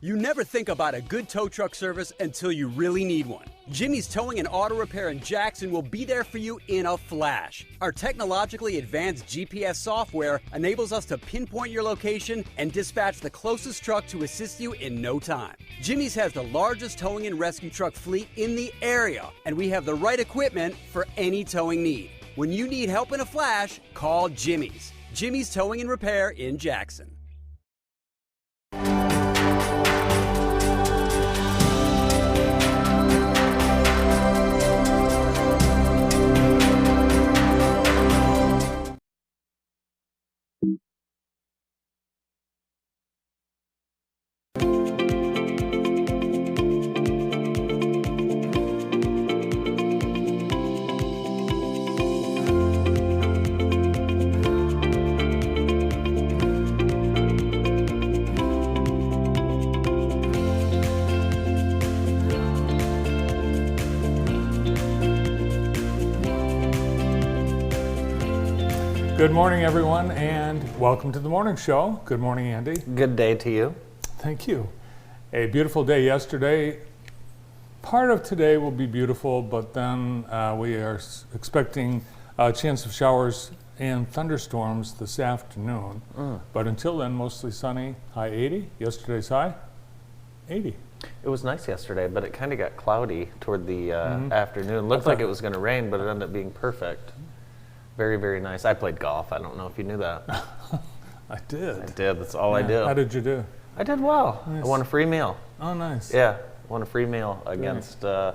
You never think about a good tow truck service until you really need one. Jimmy's Towing and Auto Repair in Jackson will be there for you in a flash. Our technologically advanced GPS software enables us to pinpoint your location and dispatch the closest truck to assist you in no time. Jimmy's has the largest towing and rescue truck fleet in the area, and we have the right equipment for any towing need. When you need help in a flash, call Jimmy's. Jimmy's Towing and Repair in Jackson. Good morning, everyone, and welcome to the morning show. Good morning, Andy. Good day to you. Thank you. A beautiful day yesterday. Part of today will be beautiful, but then we are expecting a chance of showers and thunderstorms this afternoon. But until then, mostly sunny, high 80. Yesterday's high, 80. It was nice yesterday, but it kind of got cloudy toward the afternoon. Looked like it was going to rain, but it ended up being perfect. Very, very nice. I played golf. I don't know if you knew that. I did. I did. That's all I do. How did you do? I did well. Nice. I won a free meal. Oh, nice. Yeah, won a free meal against the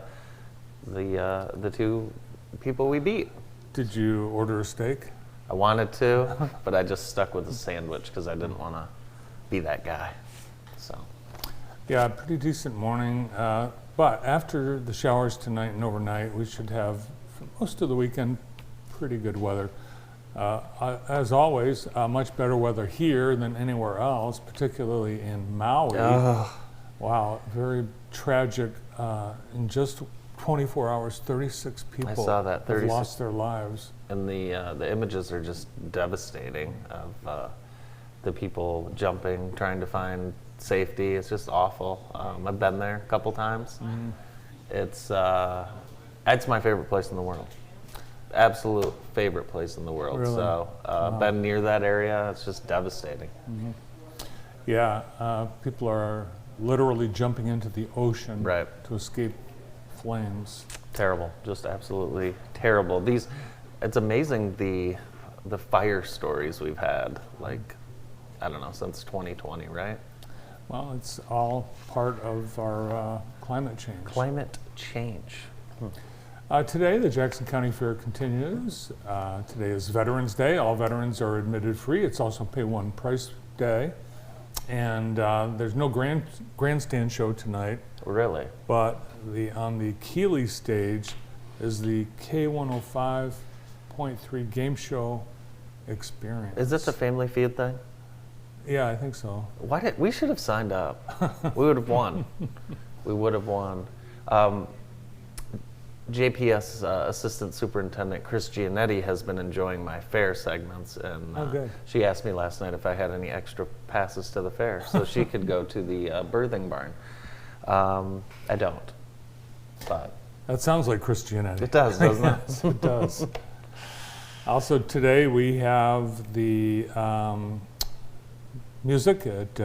two people we beat. Did you order a steak? I wanted to, but I just stuck with a sandwich because I didn't want to be that guy. So. Yeah, pretty decent morning. But after the showers tonight and overnight, we should have, for most of the weekend, pretty good weather. As always, much better weather here than anywhere else, particularly in Maui. Wow, very tragic. In just 24 hours, 36 people I saw that, have lost their lives. And the images are just devastating of the people jumping, trying to find safety. It's just awful. I've been there a couple times. It's my favorite place in the world. Absolute favorite place in the world. Really? So been near that area. It's just devastating. Yeah, people are literally jumping into the ocean Right. to escape flames. Terrible. Just absolutely terrible. It's amazing the fire stories we've had. Like, I don't know, since 2020, right? Well, it's all part of our climate change. Climate change. Today, the Jackson County Fair continues. Today is Veterans Day. All veterans are admitted free. It's also Pay One Price Day. And there's no grandstand show tonight. Really? But on the Keeley stage is the K105.3 Game Show Experience. Is this a Family Feud thing? Yeah, I think so. We should have signed up. We would have won. We would have won. JPS Assistant Superintendent Chris Gianetti has been enjoying my fair segments, and good. she asked me last night if I had any extra passes to the fair so she could go to the birthing barn. I don't, but That sounds like Chris Gianetti. it does, doesn't it? Yes, it does. Also today we have the music at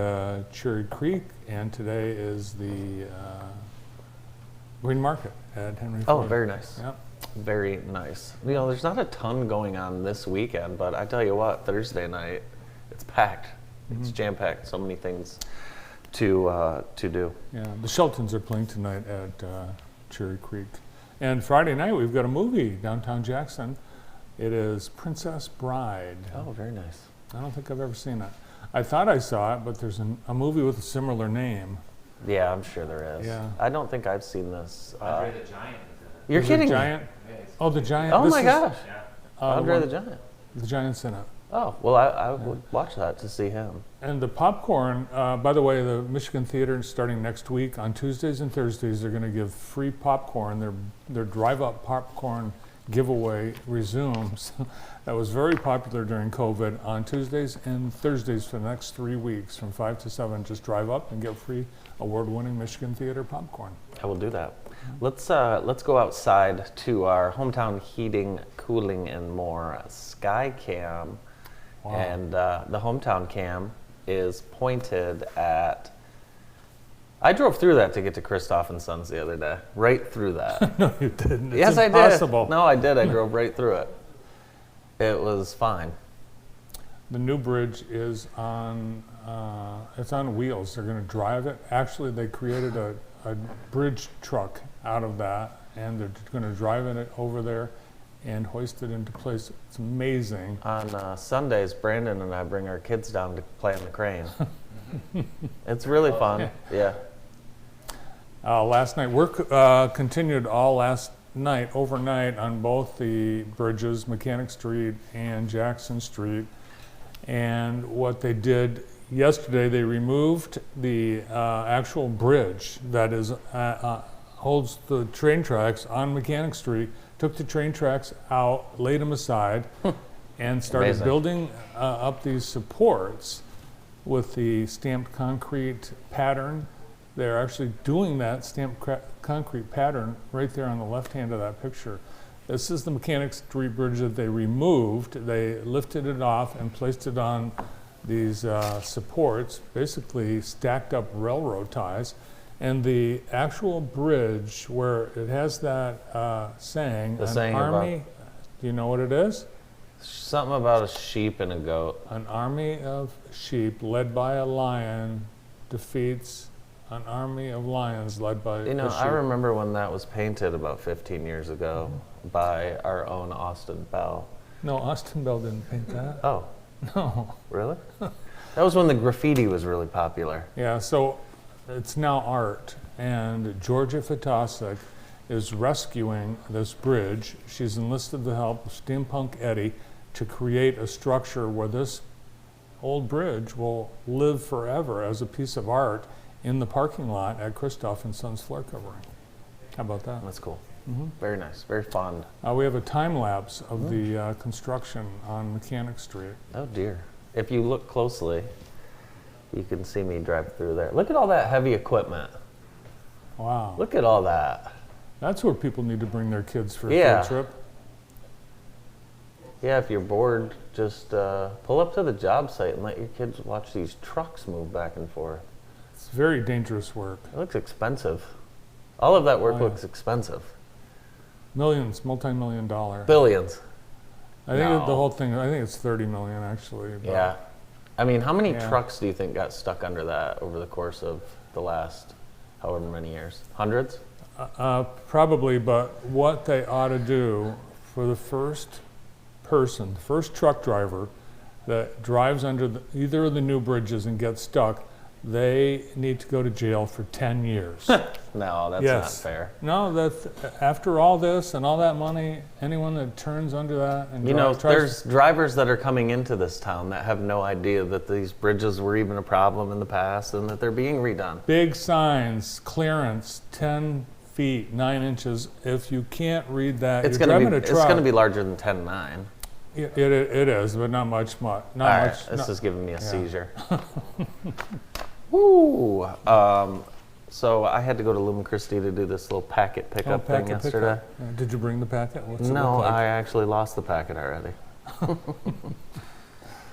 Cherry Creek, and today is the Green Market at Henry Oh, Ford. very nice. Yep. Very nice. You know, there's not a ton going on this weekend, but I tell you what, Thursday night, it's packed. It's jam-packed. So many things to do. Yeah, the Sheltons are playing tonight at Cherry Creek. And Friday night we've got a movie downtown Jackson. It is Princess Bride. Oh, very nice. I don't think I've ever seen it. I thought I saw it, but there's a movie with a similar name. Yeah, I'm sure there is. Yeah. I don't think I've seen this. Andre the Giant. You're Is it kidding me. Giant? Oh, the Giant. Oh This my is, gosh. the Andre one- the Giant. The Giant's in it. Oh, well, I would watch that to see him. And the popcorn, by the way, the Michigan Theater starting next week on Tuesdays and Thursdays, they're going to give free popcorn. Their drive-up popcorn giveaway resumes. That was very popular during COVID on Tuesdays and Thursdays for the next 3 weeks from 5 to 7. Just drive up and get free award-winning Michigan Theater popcorn. I will do that. Let's go outside to our hometown heating, cooling, and more SkyCam. Wow. And the hometown cam is pointed at. I drove through that to get to Christoph and Sons the other day. Right through that. No, you didn't. It's Yes, impossible. I did. No, I did. I drove right through it. It was fine. The new bridge is on, it's on wheels. They're going to drive it. Actually, they created a bridge truck out of that, and they're going to drive it over there and hoist it into place. It's amazing. On Sundays, Brandon and I bring our kids down to play on the crane. It's really fun. Yeah. Last night, work continued all last night, overnight, on both the bridges, Mechanic Street and Jackson Street. And what they did yesterday, they removed the actual bridge that is holds the train tracks on Mechanic Street, took the train tracks out, laid them aside, and started Amazing. building up these supports with the stamped concrete pattern. They're actually doing that stamped concrete pattern right there on the left hand of that picture. This is the Mechanic Street Bridge that they removed. They lifted it off and placed it on these supports, basically stacked up railroad ties. And the actual bridge where it has that saying, The an saying army, about- do you know what it is? Something about a sheep and a goat. An army of sheep led by a lion defeats an army of lions led by You know, a sheep. I remember when that was painted about 15 years ago by our own Austin Bell. No, Austin Bell didn't paint that. Oh, No. really? That was when the graffiti was really popular. Yeah, so it's now art, and Georgia Fatasic is rescuing this bridge. She's enlisted the help of Steampunk Eddie to create a structure where this old bridge will live forever as a piece of art in the parking lot at Christoph and Sons Floor Covering. How about that? That's cool. Very nice. Very fond. We have a time lapse of the construction on Mechanic Street. Oh dear. If you look closely, you can see me drive through there. Look at all that heavy equipment. Wow. Look at all that. That's where people need to bring their kids for a Yeah. field trip. Yeah, if you're bored, just pull up to the job site and let your kids watch these trucks move back and forth. It's very dangerous work. It looks expensive. All of that work Oh, yeah. looks expensive. Millions, multi-million dollar. Billions. I think No. the whole thing, I think it's 30 million actually. but- Yeah. I mean, how many Yeah. trucks do you think got stuck under that over the course of the last however many years? Hundreds? Probably, but what they ought to do for the first person, the first truck driver that drives under either of the new bridges and gets stuck, they need to go to jail for 10 years. No, that's Yes. not fair. No, that's, after all this and all that money, anyone that turns under that and You know, tries there's drivers that are coming into this town that have no idea that these bridges were even a problem in the past and that they're being redone. big signs, clearance, 10 feet, 9 inches. If you can't read that, It's you're gonna driving be a it's truck. gonna be larger than 10.9. It is, but not much. Not All right, much. this not- is giving me a seizure. Woo! So I had to go to Lumen Christi to do this little packet pickup thing packet yesterday. pickup. Did you bring the packet? What's it No, look like? I actually lost the packet already.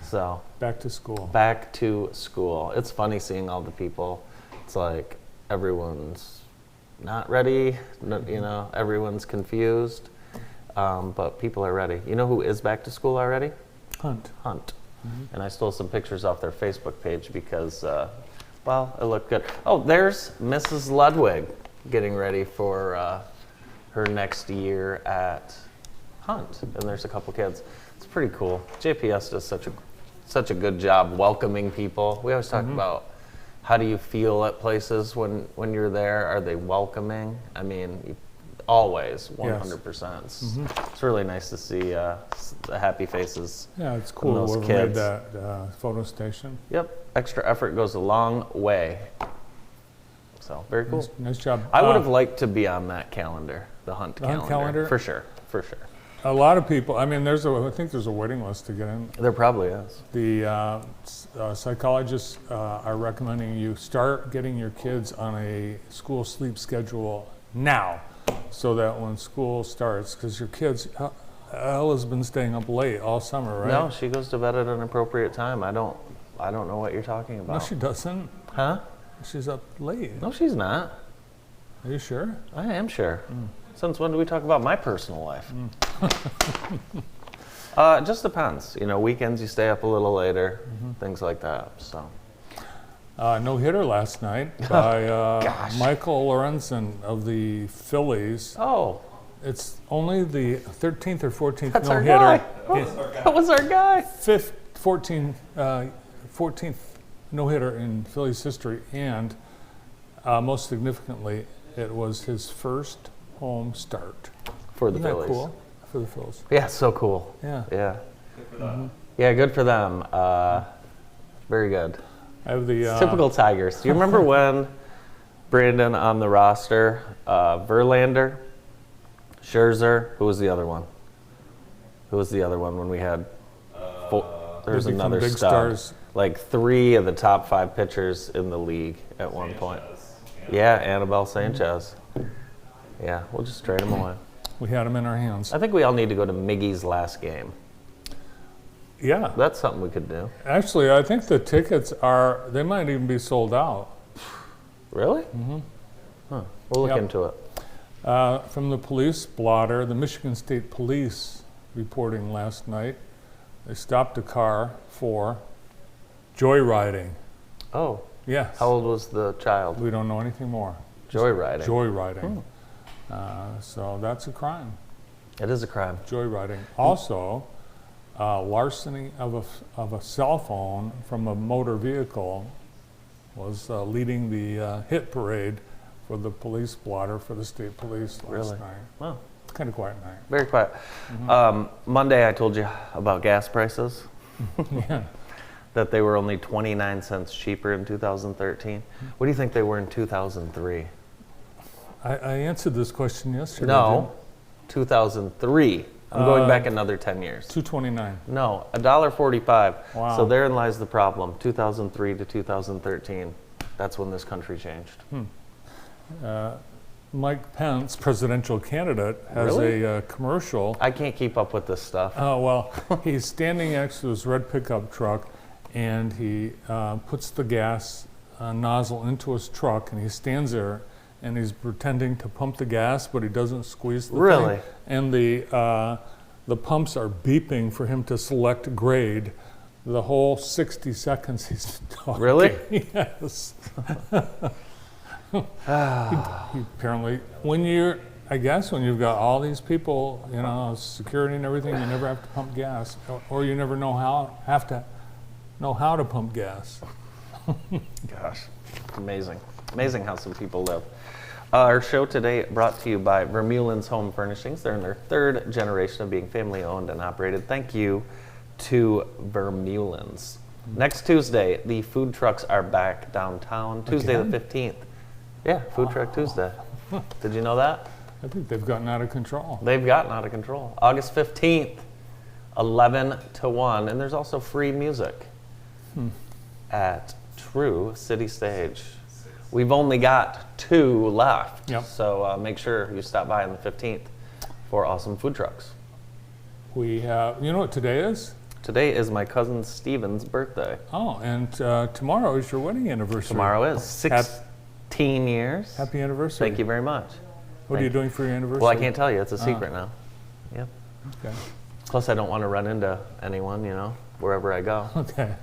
So Back to school. back to school. It's funny seeing all the people. It's like everyone's not ready. You know, everyone's confused. But people are ready. You know who is back to school already? Hunt. Hunt. And I stole some pictures off their Facebook page because, well, it looked good. Oh, there's Mrs. Ludwig getting ready for her next year at Hunt. And there's a couple kids. It's pretty cool. JPS does such a good job welcoming people. We always talk about how do you feel at places when you're there? Are they welcoming? I mean, always, 100%. It's really nice to see the happy faces. Yeah, it's cool. those Whoever made kids. that photo station. Yep, extra effort goes a long way. So, very cool. Nice job. I would have liked to be on that calendar, the Hunt The Hunt calendar. calendar? For sure, for sure. a lot of people. I mean, I think there's a waiting list to get in. There probably is. The psychologists are recommending you start getting your kids on a school sleep schedule now, so that when school starts, because your kids, Ella's been staying up late all summer, right? No, she goes to bed at an appropriate time. I don't know what you're talking about. No, she doesn't. Huh? She's up late. No, she's not. Are you sure? I am sure. Since when do we talk about my personal life? It just depends. You know, weekends you stay up a little later, things like that. So. No hitter last night by Michael Lorenzen of the Phillies. Oh, It's only the 13th or 14th that's no our hitter. guy. That was our guy. 14th no hitter in Phillies history, and most significantly, it was his first home start. For the Isn't that Phillies. cool? For the Phillies. Yeah, so cool. Yeah. Yeah. Yeah, good for them. Very good. I have the Typical Tigers. Do you remember when Brandon on the roster, Verlander, Scherzer, who was the other one? Who was the other one when we had there's they become another big stud. stars. Like 3 of the top 5 pitchers in the league at one point. Yeah, Anibal Sanchez. Yeah, we'll just trade him away. We had him in our hands. I think we all need to go to Miggy's last game. Yeah. That's something we could do. Actually, I think the tickets they might even be sold out. Really? Mm-hmm. Huh. We'll look Yep. into it. From the police blotter, the Michigan State Police reporting last night, they stopped a car for joyriding. Oh, Yes. how old was the child? We don't know anything more. Joyriding. Joyriding. So that's a crime. It is a crime. Joyriding. Also, larceny of a cell phone from a motor vehicle was leading the hit parade for the police blotter for the state police last Really? night. Wow. Kind of quiet night. Very quiet. Monday I told you about gas prices, Yeah. that they were only 29 cents cheaper in 2013. What do you think they were in 2003? I answered this question yesterday. No, 2003. I'm going back another 10 years. $2.29. No, $1.45. Wow. So therein lies the problem. 2003 to 2013. That's when this country changed. Mike Pence, presidential candidate, has Really? a commercial. I can't keep up with this stuff. Oh, well, he's standing next to his red pickup truck, and he puts the gas nozzle into his truck, and he stands there, and he's pretending to pump the gas, but he doesn't squeeze the Really? thing. And the pumps are beeping for him to select grade. The whole 60 seconds he's talking. Really? Yes. He apparently, when you've got all these people, security and everything, you never have to pump gas, or you never have to know how to pump gas. Gosh, amazing. Amazing how some people live. Our show today brought to you by Vermeulen's Home Furnishings. They're in their 3rd generation of being family owned and operated. Thank you to Vermeulen's. Next Tuesday, the food trucks are back downtown. Tuesday the 15th. Yeah, Food Truck Tuesday. Did you know that? I think they've gotten out of control. They've gotten out of control. August 15th, 11 to 1. And there's also free music at True City Stage. We've only got 2 left. Yep. So make sure you stop by on the 15th for awesome food trucks. We have, you know what today is? Today is my cousin Steven's birthday. Oh, and tomorrow is your wedding anniversary. Tomorrow is 16 years. Happy anniversary. Thank you very much. What are you doing for your anniversary? Well, I can't tell you. It's a secret now. Yep. Okay. Plus, I don't want to run into anyone, wherever I go. Okay.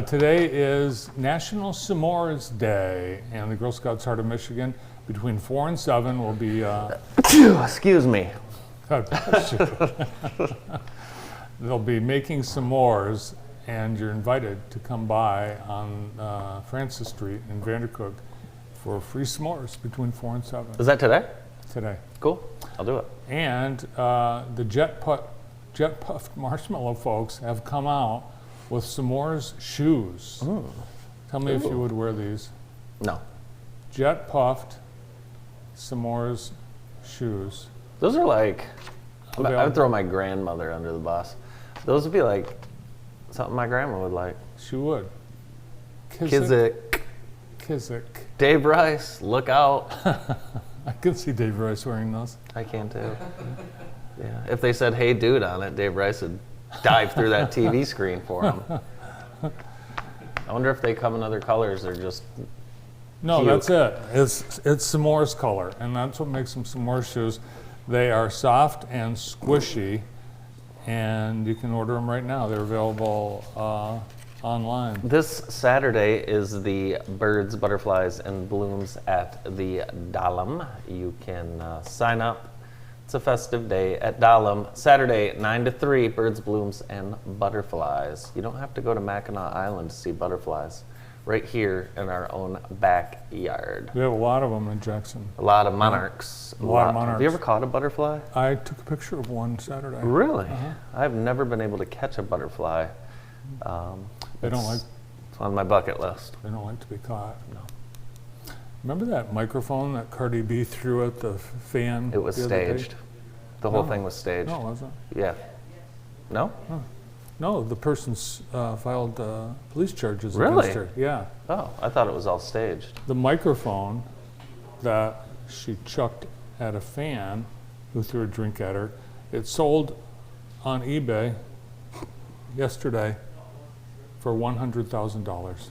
Today is National S'mores Day, and the Girl Scouts Heart of Michigan, between 4 and 7, will be. Excuse me. God bless you. They'll be making s'mores, and you're invited to come by on Francis Street in Vandercook for free s'mores between 4 and 7 Is that today? today. Cool. I'll do it. And the Jet Puffed Marshmallow folks have come out with s'mores shoes. Tell me if you would wear these. No. Jet Puffed s'mores shoes. Those are like I would throw my grandmother under the bus. Those would be like something my grandma would like. She would. Kizik. Dave Rice, look out. I can see Dave Rice wearing those. I can too. Yeah. If they said, "Hey dude" on it, Dave Rice would dive through that TV screen for him. I wonder if they come in other colors or just No, cute. that's it. It's s'mores color, and that's what makes them s'mores shoes. They are soft and squishy, and you can order them right now. They're available online. This Saturday is the Birds, Butterflies, and Blooms at the Dahlem. You can sign up. It's a festive day at Dahlem. Saturday, 9 to 3, Birds, Blooms, and Butterflies. You don't have to go to Mackinac Island to see butterflies. Right here in our own backyard. We have a lot of them in Jackson. A lot of monarchs. A lot of monarchs. Have you ever caught a butterfly? I took a picture of one Saturday. Really? I've never been able to catch a butterfly. They don't like. It's on my bucket list. They don't like to be caught. No. Remember that microphone that Cardi B threw at the fan? It was the other day? staged. The whole No. thing was staged. No, it wasn't. Yeah. No? No, the person's filed police charges Really? against her. Yeah. Oh, I thought it was all staged. The microphone that she chucked at a fan who threw a drink at her, it sold on eBay yesterday for $100,000.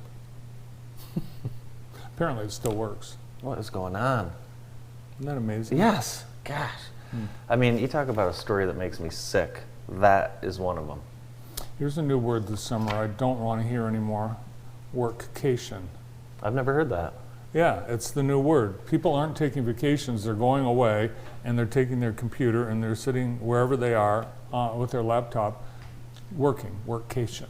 Apparently it still works. What is going on? Isn't that amazing? Yes. Gosh. I mean, you talk about a story that makes me sick. That is one of them. Here's a new word this summer I don't want to hear anymore. Workcation. I've never heard that. Yeah, it's the new word. People aren't taking vacations, they're going away and they're taking their computer and they're sitting wherever they are with their laptop working, workcation.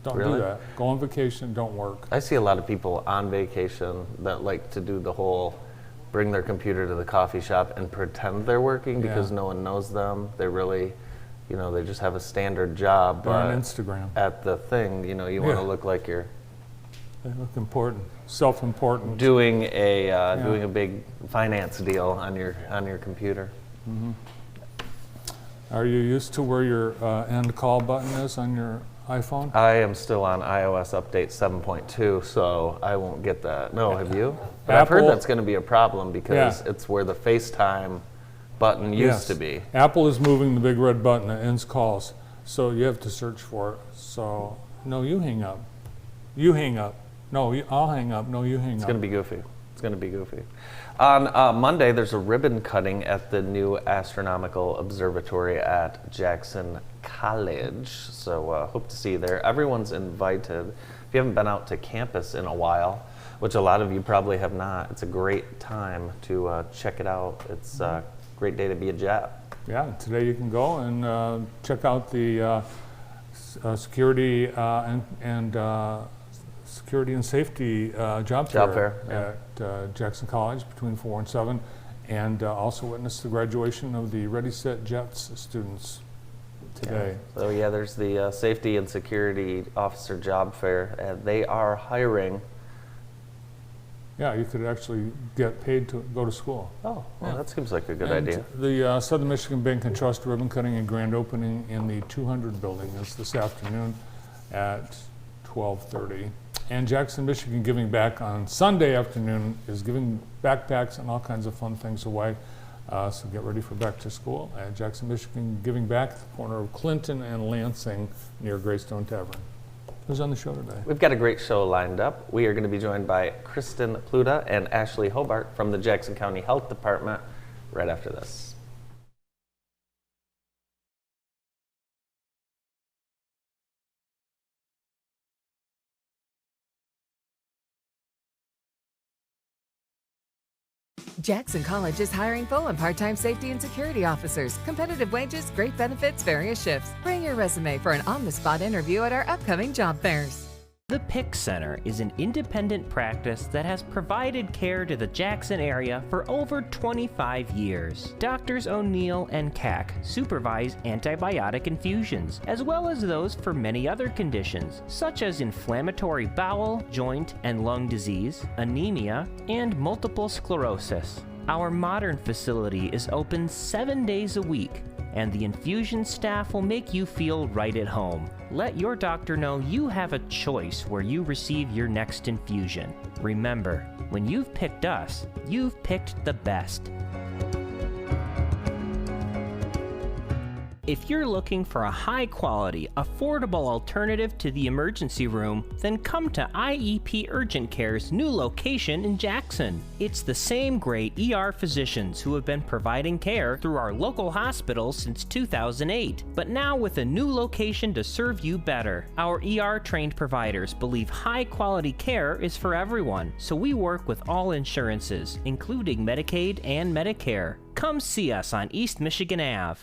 Don't Really? do that. Go on vacation, don't work. I see a lot of people on vacation that like to do the whole bring their computer to the coffee shop and pretend they're working because no one knows them. They really, they just have a standard job. They're on But Instagram. at the thing, you want Yeah. to look like you're They look important, self-important. doing a big finance deal on your computer. Are you used to where your end call button is on your iPhone? I am still on iOS update 7.2, so I won't get that. No, have you? But I've heard Apple- that's going to be a problem because it's where the FaceTime button used to be. Apple is moving the big red button that ends calls, so you have to search for it. So, no, you hang up. You hang up. No, I'll hang up. No, you hang It's up. going to be goofy. It's going to be goofy. On Monday, there's a ribbon cutting at the new Astronomical Observatory at Jackson College. So hope to see you there. Everyone's invited. If you haven't been out to campus in a while, which a lot of you probably have not, it's a great time to check it out. It's a great day to be a Jet. Yeah, today you can go and check out the security security and safety job fair at Jackson College between 4 and 7, and also witness the graduation of the Ready Set Jets students today. So yeah, there's the safety and security officer job fair. They are hiring. Yeah, you could actually get paid to go to school. Oh, well, that seems like a good And idea. the Southern Michigan Bank and Trust ribbon cutting and grand opening in the 200 building is this afternoon at 12:30. And Jackson, Michigan Giving Back on Sunday afternoon is giving backpacks and all kinds of fun things away. So get ready for back to school at Jackson, Michigan Giving Back at the corner of Clinton and Lansing near Greystone Tavern. Who's on the show today? We've got a great show lined up. We are going to be joined by Kristen Pluta and Ashley Hobart from the Jackson County Health Department right after this. Jackson College is hiring full and part-time safety and security officers. Competitive wages, great benefits, various shifts. Bring your resume for an on-the-spot interview at our upcoming job fairs. The PIC Center is an independent practice that has provided care to the Jackson area for over 25 years. Doctors O'Neill and Cack supervise antibiotic infusions, as well as those for many other conditions, such as inflammatory bowel, joint, and lung disease, anemia, and multiple sclerosis. Our modern facility is open 7 days a week, and the infusion staff will make you feel right at home. Let your doctor know you have a choice where you receive your next infusion. Remember, when you've picked us, you've picked the best. If you're looking for a high-quality, affordable alternative to the emergency room, then come to IEP Urgent Care's new location in Jackson. It's the same great ER physicians who have been providing care through our local hospitals since 2008, but now with a new location to serve you better. Our ER-trained providers believe high-quality care is for everyone, so we work with all insurances, including Medicaid and Medicare. Come see us on East Michigan Ave.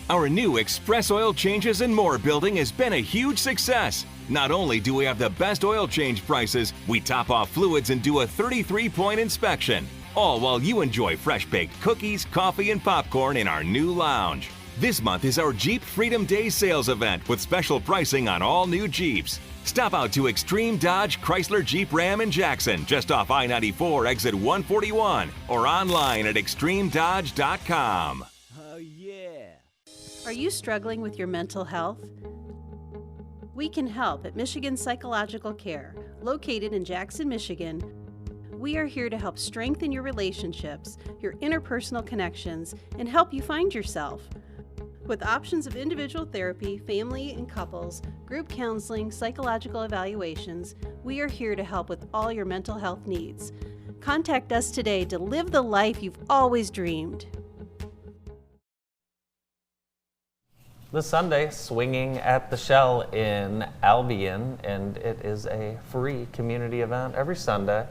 Our new Express Oil Changes and More building has been a huge success. Not only do we have the best oil change prices, we top off fluids and do a 33-point inspection. All while you enjoy fresh-baked cookies, coffee, and popcorn in our new lounge. This month is our Jeep Freedom Day sales event with special pricing on all new Jeeps. Stop out to Extreme Dodge Chrysler Jeep Ram in Jackson, just off I-94 exit 141, or online at extremedodge.com. Are you struggling with your mental health? We can help at Michigan Psychological Care, located in Jackson, Michigan. We are here to help strengthen your relationships, your interpersonal connections, and help you find yourself. With options of individual therapy, family and couples, group counseling, psychological evaluations, we are here to help with all your mental health needs. Contact us today to live the life you've always dreamed. This Sunday, Swinging at the Shell in Albion, and it is a free community event every Sunday.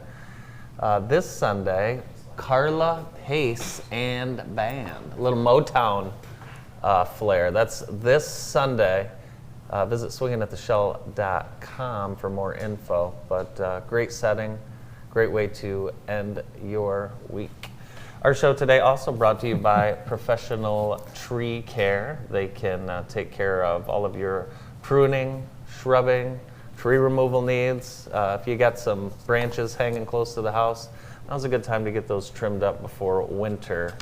This Sunday, Carla Pace and Band, a little Motown flair. That's this Sunday. Visit swingingattheshell.com for more info, but great setting, great way to end your week. Our show today also brought to you by Professional Tree Care. They can take care of all of your pruning, shrubbing, tree removal needs. If you got some branches hanging close to the house, now's a good time to get those trimmed up before winter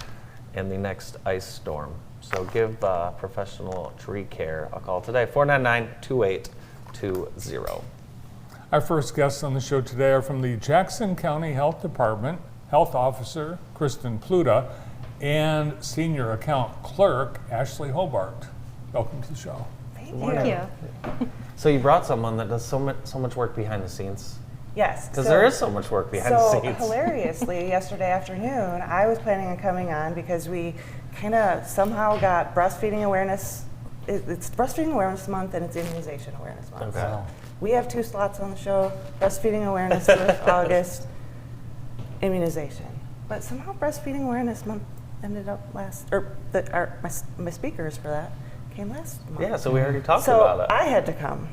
and the next ice storm. So give Professional Tree Care a call today, 499-2820. Our first guests on the show today are from the Jackson County Health Department. Health Officer Kristen Pluta and Senior Account Clerk Ashley Hobart. Welcome to the show. Thank you. So you brought someone that does so much work behind the scenes. Yes. Because there is so much work behind the scenes. So hilariously, yesterday afternoon, I was planning on coming on because we kind of somehow got breastfeeding awareness. It's Breastfeeding Awareness Month and it's Immunization Awareness Month. Okay. So we have 2 slots on the show, Breastfeeding Awareness for August, immunization. But somehow Breastfeeding Awareness Month ended up my speakers for that came last month. Yeah, so we already talked about it. So I had to come.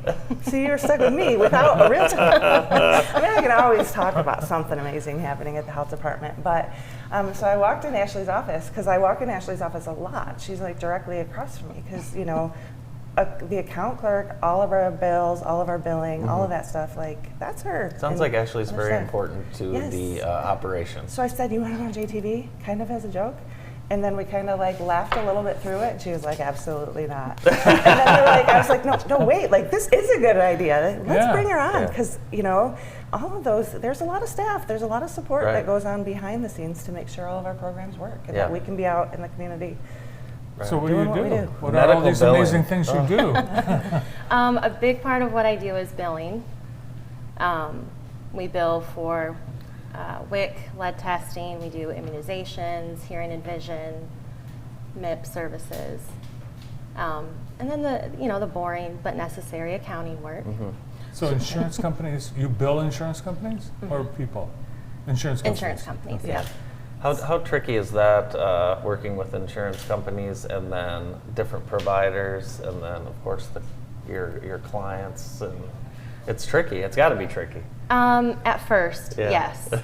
So you were stuck with me without a real time. I mean, I can always talk about something amazing happening at the health department, but so I walked in Ashley's office, because I walk in Ashley's office a lot. She's like directly across from me, because the account clerk, all of our bills, all of our billing, all of that stuff, like that's her. Sounds like Ashley's very important to the operation. So I said, you want to go on JTV? Kind of as a joke. And then we kind of like laughed a little bit through it. And she was like, absolutely not. And then I was like, no, wait, like this is a good idea. Let's bring her on. Because, all of those, there's a lot of staff, there's a lot of support that goes on behind the scenes to make sure all of our programs work and that we can be out in the community. Right. So what do you do? What Medical are all these billing. amazing things you do? A big part of what I do is billing. We bill for WIC, lead testing, we do immunizations, hearing and vision, MIP services, and then the boring but necessary accounting work. Mm-hmm. So insurance companies, you bill insurance companies or people? Insurance companies. Insurance companies, yeah. How tricky is that, working with insurance companies and then different providers and then of course your clients, and it's tricky. It's got to be tricky. At first, yes. But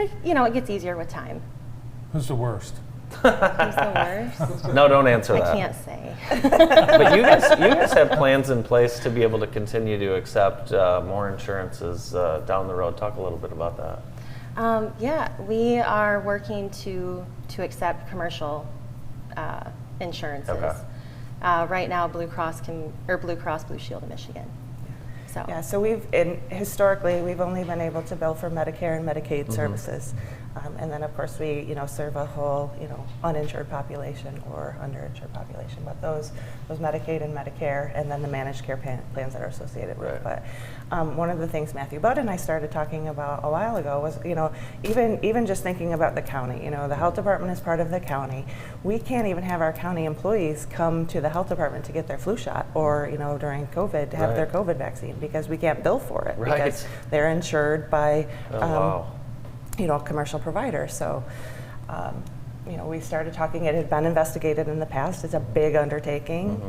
it gets easier with time. Who's the worst? Who's the worst? No, don't answer that. I can't say. But you guys have plans in place to be able to continue to accept more insurances down the road. Talk a little bit about that. We are working to accept commercial insurances. Okay. Right now, Blue Cross Blue Shield of Michigan. So. Yeah, so historically, we've only been able to bill for Medicare and Medicaid services. And then, of course, we serve a whole uninsured population or underinsured population. But those Medicaid and Medicare, and then the managed care plans that are associated with it. Right. But one of the things Matthew Budd and I started talking about a while ago was, even just thinking about the county. The health department is part of the county. We can't even have our county employees come to the health department to get their flu shot, or during COVID to have their COVID vaccine, because we can't bill for it because they're insured by. Commercial provider. So, we started talking. It had been investigated in the past. It's a big undertaking.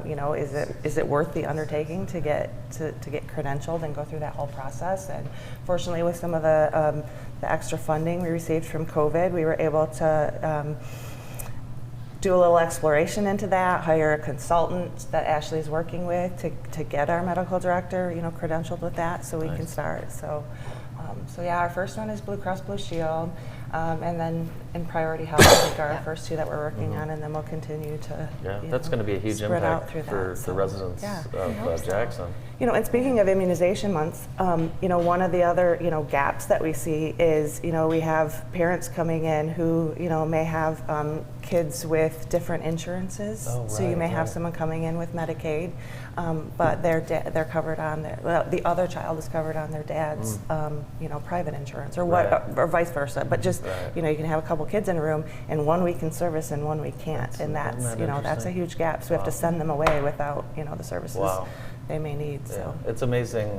Is it worth the undertaking to get credentialed and go through that whole process? And fortunately, with some of the extra funding we received from COVID, we were able to do a little exploration into that, hire a consultant that Ashley's working with to get our medical director, credentialed with that, so we can start. So our first one is Blue Cross Blue Shield, and then in Priority Health, I think are our first two that we're working on, and then we'll continue to. That's going to be a huge impact for the residents of Jackson. And speaking of immunization months, one of the other gaps that we see is we have parents coming in who may have kids with different insurances. So you may have someone coming in with Medicaid, but they're covered on the other child is covered on their dad's private insurance, or or vice versa. But just you can have a couple kids in a room, and one week can service and one week can't, and that's a huge gap. So we have to send them away without the services they may need. So it's amazing,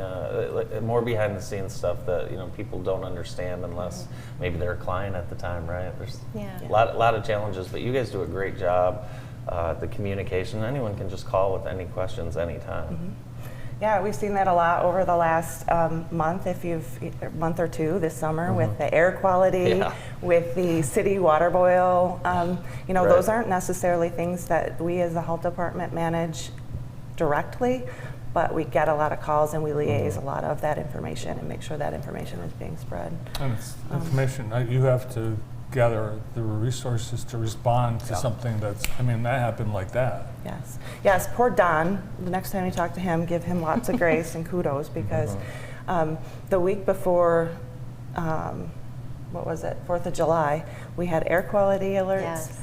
more behind the scenes stuff that people don't understand unless maybe they're a client at the time, right? There's a lot of challenges, but you guys do a great job. The communication, anyone can just call with any questions anytime. Yeah, we've seen that a lot over the last month or two this summer with the air quality, with the city water boil. Those aren't necessarily things that we as the health department manage directly, but we get a lot of calls and we liaise a lot of that information and make sure that information is being spread. And it's information, you have to gather the resources to respond to something that happened like that. Yes, poor Don, the next time you talk to him, give him lots of grace and kudos, because the week before, 4th of July, we had air quality alerts.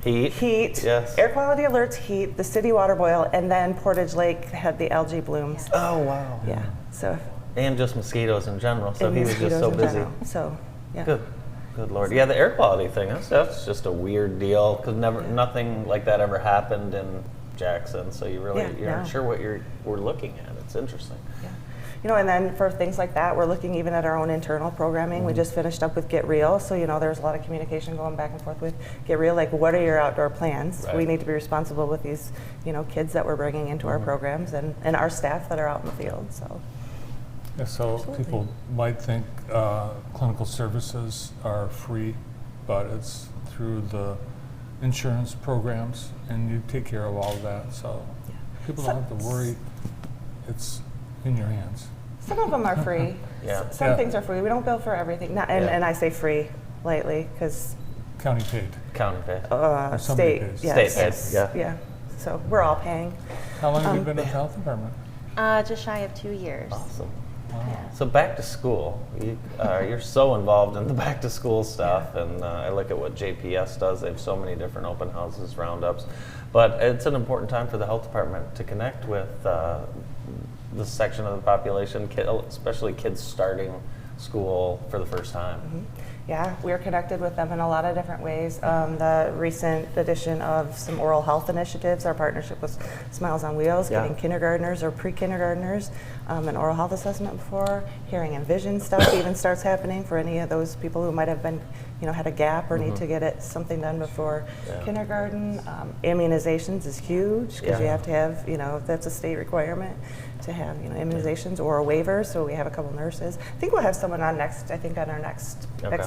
Heat, yes. Air quality alerts, heat, the city water boil, and then Portage Lake had the algae blooms. Oh, wow. Yeah, so. And just mosquitoes in general, so he was just so busy. So, yeah. Good Lord. Yeah, the air quality thing, that's just a weird deal, because nothing like that ever happened in Jackson, so you're not sure what we're looking at. It's interesting. And then for things like that, we're looking even at our own internal programming. We just finished up with Get Real, so there's a lot of communication going back and forth with Get Real, like what are your outdoor plans? We need to be responsible with these, kids that we're bringing into our programs and our staff that are out in the field, so. Yeah, so people might think clinical services are free, but it's through the insurance programs, and you take care of all of that, so people don't have to worry. It's in your hands. Some of them are free. Some things are free. We don't bill for everything. And I say free lightly because county paid. State, yes. State paid. Yeah. So we're all paying. How long have you been in the health department? Just shy of 2 years. Awesome. Wow. Yeah. So back to school, you're so involved in the back to school stuff, and I look at what JPS does. They have so many different open houses, roundups, but it's an important time for the health department to connect with this section of the population, especially kids starting school for the first time. Yeah, we're connected with them in a lot of different ways. The recent addition of some oral health initiatives, our partnership with Smiles on Wheels, getting kindergartners or pre-kindergartners an oral health assessment before. Hearing and vision stuff even starts happening for any of those people who might have been, had a gap or need to get something done before kindergarten. Immunizations is huge because you have to have, that's a state requirement to have, immunizations or a waiver. So we have a couple nurses. I think we'll have someone on our next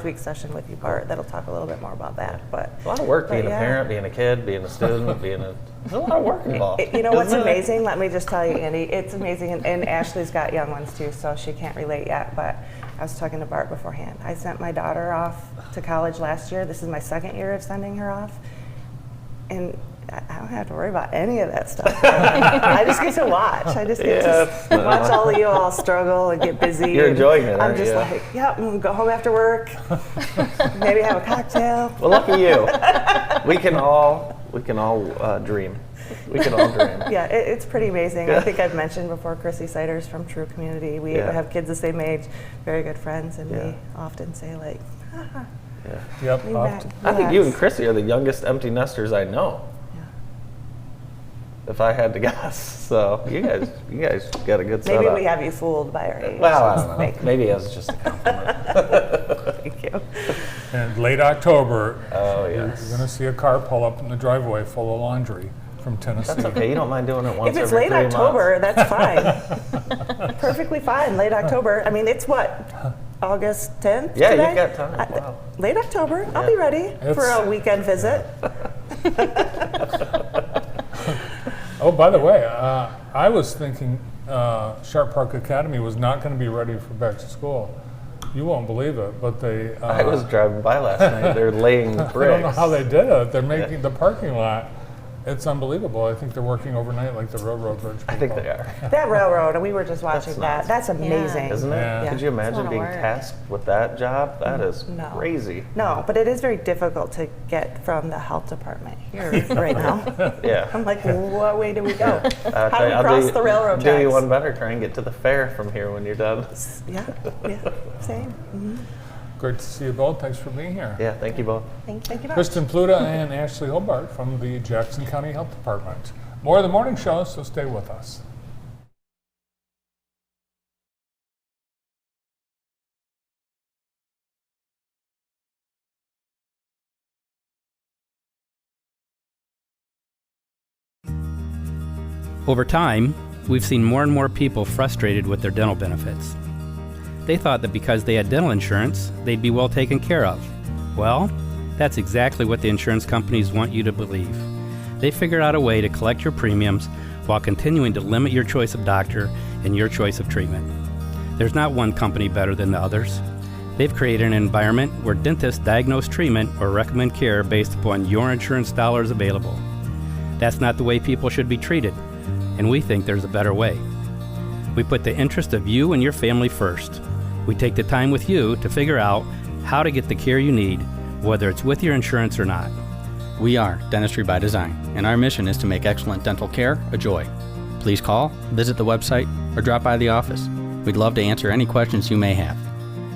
week's session with you, Bart, that'll talk a little bit more about that. But a lot of work being a parent, being a kid, being a student, there's a lot of work involved. What's amazing? Let me just tell you, Andy, it's amazing, and Ashley's got young ones too, so she can't relate yet. But I was talking to Bart beforehand. I sent my daughter off to college last year. This is my second year of sending her off. And I don't have to worry about any of that stuff. I just get to watch. I just get to watch all of you all struggle and get busy. You're enjoying it, I'm aren't just you? like, yep, I'm gonna go home after work, maybe have a cocktail. Well, lucky you. We can all dream. We can all dream. Yeah, it's pretty amazing. I think I've mentioned before, Chrissy Siders from True Community. We have kids the same age, very good friends, and we often say like, Yep. lean back, I think you and relax. Chrissy are the youngest empty nesters I know. If I had to guess. So you guys got a good setup. Maybe we have you fooled by our age. Well, I don't know. Maybe it was just a compliment. Thank you. And late October, Oh, you're yes. going to see a car pull up in the driveway full of laundry from Tennessee. That's okay. You don't mind doing it once If it's every late 3 October, months. that's fine. Perfectly fine, late October. I mean, it's what, August 10th Yeah, today? you've got time. Wow. Late October, I'll be ready for a weekend visit. Oh, by the way, I was thinking Sharp Park Academy was not going to be ready for back to school. You won't believe it, but they... I was driving by last night. They're laying bricks. I don't know how they did it. They're making the parking lot. It's unbelievable. I think they're working overnight like the railroad bridge people. I think they are. That railroad, we were just watching that. That's amazing. Isn't it? Yeah. Could you imagine lot of being work. tasked with that job? That is No. crazy. No, but it is very difficult to get from the health department here right now. Yeah. I'm like, what way do we go? I'll How do we I'll cross the railroad do you tracks? one better. Try and get to the fair from here when you're done. Yeah, same. Mhm. Great to see you both. Thanks for being here. Yeah, thank you both. Thank you much. Kristen Pluta and Ashley Hobart from the Jackson County Health Department. More of the morning show, so stay with us. Over time, we've seen more and more people frustrated with their dental benefits. They thought that because they had dental insurance, they'd be well taken care of. Well, that's exactly what the insurance companies want you to believe. They figured out a way to collect your premiums while continuing to limit your choice of doctor and your choice of treatment. There's not one company better than the others. They've created an environment where dentists diagnose treatment or recommend care based upon your insurance dollars available. That's not the way people should be treated, and we think there's a better way. We put the interest of you and your family first. We take the time with you to figure out how to get the care you need, whether it's with your insurance or not. We are Dentistry by Design, and our mission is to make excellent dental care a joy. Please call, visit the website, or drop by the office. We'd love to answer any questions you may have.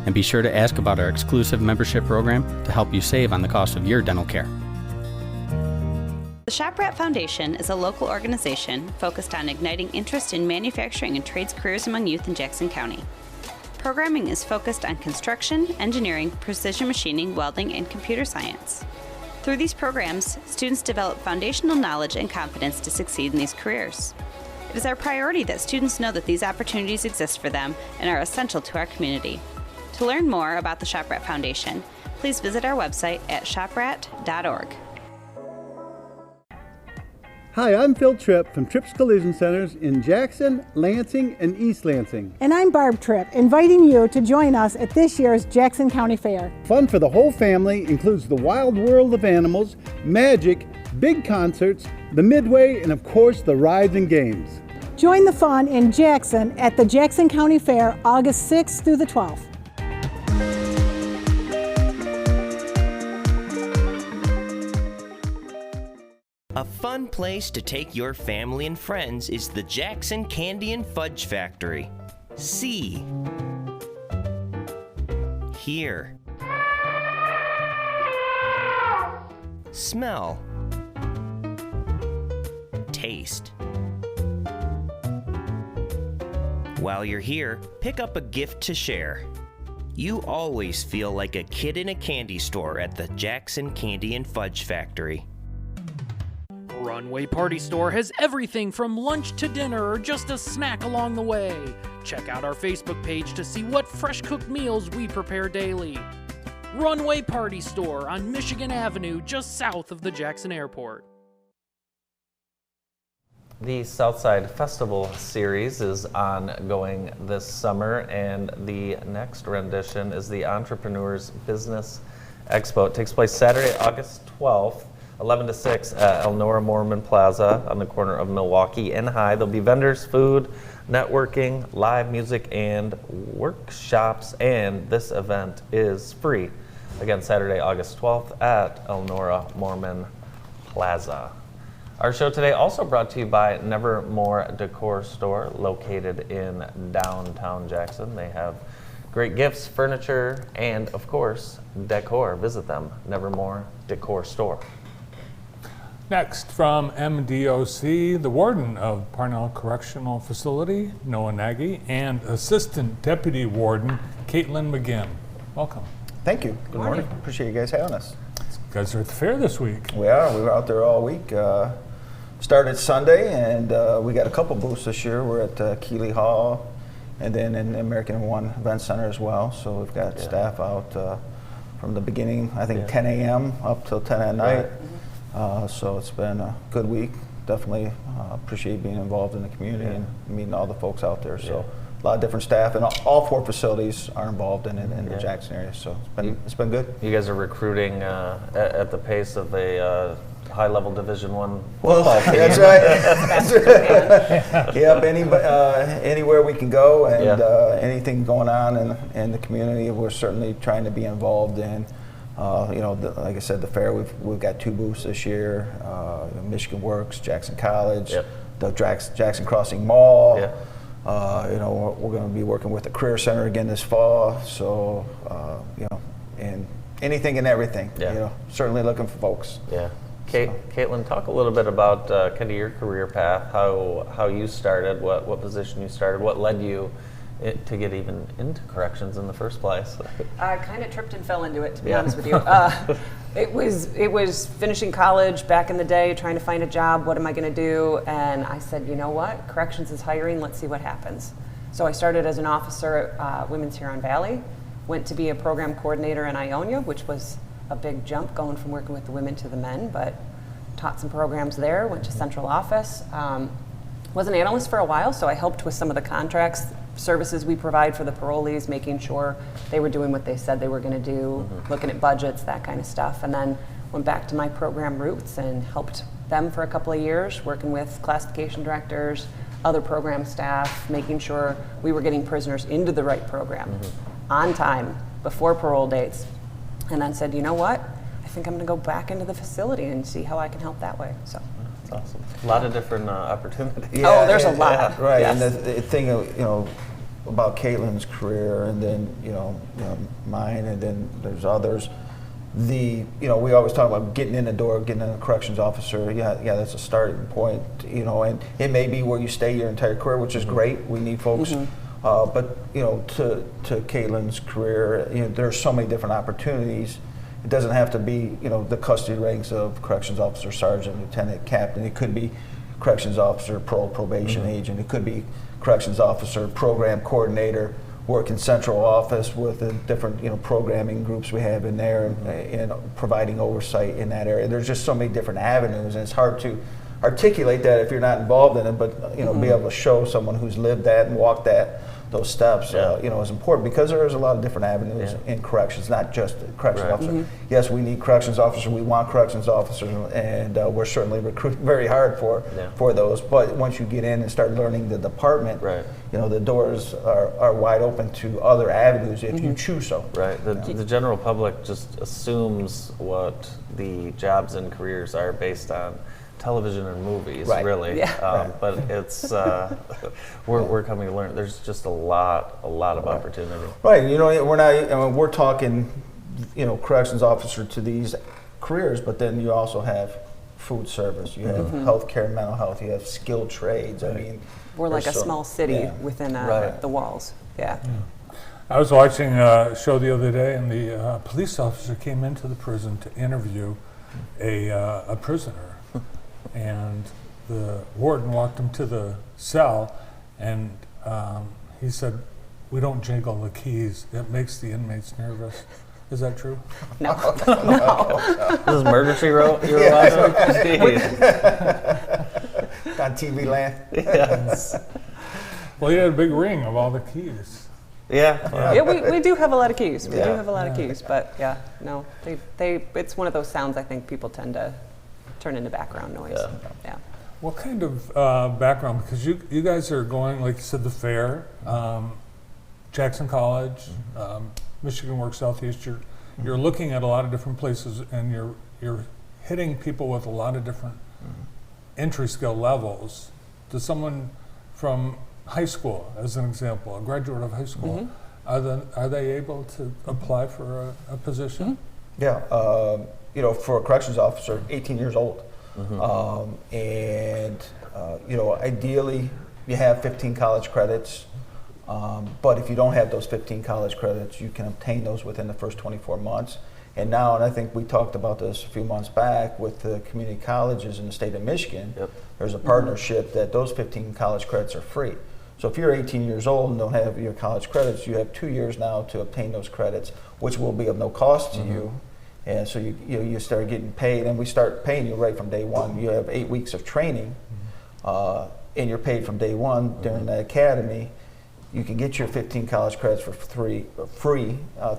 And be sure to ask about our exclusive membership program to help you save on the cost of your dental care. The Shop Rat Foundation is a local organization focused on igniting interest in manufacturing and trades careers among youth in Jackson County. Programming is focused on construction, engineering, precision machining, welding, and computer science. Through these programs, students develop foundational knowledge and confidence to succeed in these careers. It is our priority that students know that these opportunities exist for them and are essential to our community. To learn more about the Shop Rat Foundation, please visit our website at shoprat.org. Hi, I'm Phil Tripp from Tripp's Collision Centers in Jackson, Lansing, and East Lansing. And I'm Barb Tripp, inviting you to join us at this year's Jackson County Fair. Fun for the whole family includes the wild world of animals, magic, big concerts, the Midway, and of course the rides and games. Join the fun in Jackson at the Jackson County Fair, August 6th through the 12th. A fun place to take your family and friends is the Jackson Candy and Fudge Factory. See. Hear. Smell. Taste. While you're here, pick up a gift to share. You always feel like a kid in a candy store at the Jackson Candy and Fudge Factory. Runway Party Store has everything from lunch to dinner or just a snack along the way. Check out our Facebook page to see what fresh cooked meals we prepare daily. Runway Party Store on Michigan Avenue, just south of the Jackson Airport. The Southside Festival series is ongoing this summer, and the next rendition is the Entrepreneurs Business Expo. It takes place Saturday, August 12th, 11 to 6 at Elnora Mormon Plaza on the corner of Milwaukee and High. There'll be vendors, food, networking, live music, and workshops, and this event is free. Again, Saturday, August 12th at Elnora Mormon Plaza. Our show today also brought to you by Nevermore Decor Store, located in downtown Jackson. They have great gifts, furniture, and of course, decor. Visit them, Nevermore Decor Store. Next, from MDOC, the warden of Parnell Correctional Facility, Noah Nagy, and Assistant Deputy Warden, Caitlin McGinn. Welcome. Thank you. Good morning. Appreciate you guys having us. You guys are at the fair this week. We are. We were out there all week. Started Sunday, and we got a couple booths this year. We're at Keeley Hall, and then in the American One Event Center as well. So we've got staff out from the beginning, I think 10 a.m. up till 10 at night. So it's been a good week. Definitely appreciate being involved in the community and meeting all the folks out there. So a lot of different staff, and all 4 facilities are involved in the Jackson area. So it's been good. You guys are recruiting at the pace of a high-level Division I well, football team. That's right. Yep, anywhere we can go, and anything going on in the community, we're certainly trying to be involved in. Like I said, the fair, we've got 2 booths this year, Michigan Works, Jackson College, the Jackson Crossing Mall. We're going to be working with the Career Center again this fall. So, and anything and everything. Certainly looking for folks. Yeah. Caitlin, talk a little bit about kind of your career path, how you started, what position you started, what led you to get even into corrections in the first place. I kind of tripped and fell into it, to be honest with you. It was finishing college back in the day, trying to find a job. What am I going to do? And I said, you know what? Corrections is hiring. Let's see what happens. So I started as an officer at Women's Huron Valley, went to be a program coordinator in Ionia, which was a big jump going from working with the women to the men, but taught some programs there, went to central office. Was an analyst for a while, so I helped with some of the contracts, services we provide for the parolees, making sure they were doing what they said they were going to do, looking at budgets, that kind of stuff. And then went back to my program roots and helped them for a couple of years, working with classification directors, other program staff, making sure we were getting prisoners into the right program on time, before parole dates. And then said, you know what? I think I'm going to go back into the facility and see how I can help that way. So that's awesome. A lot of different opportunities. There's a lot. Right. Yes. And the thing, about Caitlin's career, and then mine, and then there's others. We always talk about getting in the door, getting in a corrections officer. Yeah, that's a starting point. And it may be where you stay your entire career, which is great. We need folks. But to Caitlin's career, there's so many different opportunities. It doesn't have to be the custody ranks of corrections officer, sergeant, lieutenant, captain. It could be corrections officer, probation agent. It could be corrections officer, program coordinator, work in central office with the different programming groups we have in there, and providing oversight in that area. There's just so many different avenues, and it's hard to articulate that if you're not involved in it, but be able to show someone who's lived that and walked those steps is important, because there is a lot of different avenues in corrections, not just corrections officer. Yes, we need corrections officers, we want corrections officers, and we're certainly recruiting very hard for those. But once you get in and start learning the department, the doors are wide open to other avenues if you choose so. Right. The general public just assumes what the jobs and careers are based on television and movies, really. But it's we're coming to learn there's just a lot of opportunity. Right. We're talking corrections officer to these careers, but then you also have food service, you have healthcare, mental health, you have skilled trades. I mean, we're like a small city within the walls. I was watching a show the other day, and the police officer came into the prison to interview a prisoner. And the warden walked him to the cell, and he said, "We don't jingle the keys. It makes the inmates nervous." Is that true? No. This is Murder, She Wrote? You were watching? On TV land. Yes. Well, you had a big ring of all the keys. Yeah, we do have a lot of keys. We do Yeah. have a lot of keys, but yeah, no, it's one of those sounds I think people tend to turn into background noise. Yeah. What kind of background? Because you guys are going, like you said, the fair, Jackson College, Michigan Works Southeast. You're looking at a lot of different places, and you're hitting people with a lot of different entry skill levels. Does someone from high school, as an example, a graduate of high school, are they able to apply for a position? Yeah, for a corrections officer, 18 years old. Ideally you have 15 college credits, but if you don't have those 15 college credits, you can obtain those within the first 24 months. And now, and I think we talked about this a few months back with the community colleges in the state of Michigan, there's a partnership that those 15 college credits are free. So if you're 18 years old and don't have your college credits, you have 2 years now to obtain those credits, which will be of no cost to you. And so you start getting paid, and we start paying you right from day one. You have 8 weeks of training, and you're paid from day one during the academy. You can get your 15 college credits for free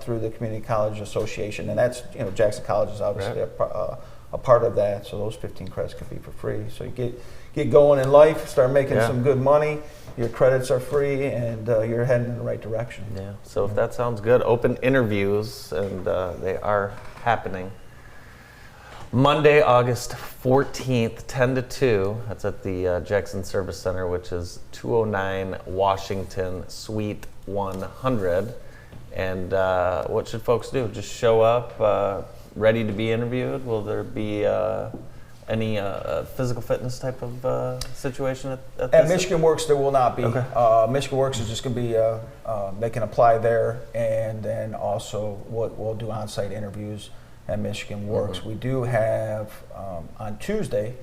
through the Community College Association, and that's Jackson College is obviously a part of that. So those 15 credits can be for free. So you get going in life, start making some good money. Your credits are free, and you're heading in the right direction. Yeah. So if that sounds good, open interviews, and they are happening. Monday, August 14th, 10 to 2. That's at the Jackson Service Center, which is 209 Washington, Suite 100. And what should folks do? Just show up, ready to be interviewed? Will there be any physical fitness type of situation at Michigan Works? There will not be. Okay. Michigan Works is just going to be, they can apply there, and then also we'll do on-site interviews at Michigan Works. We do have on Tuesday,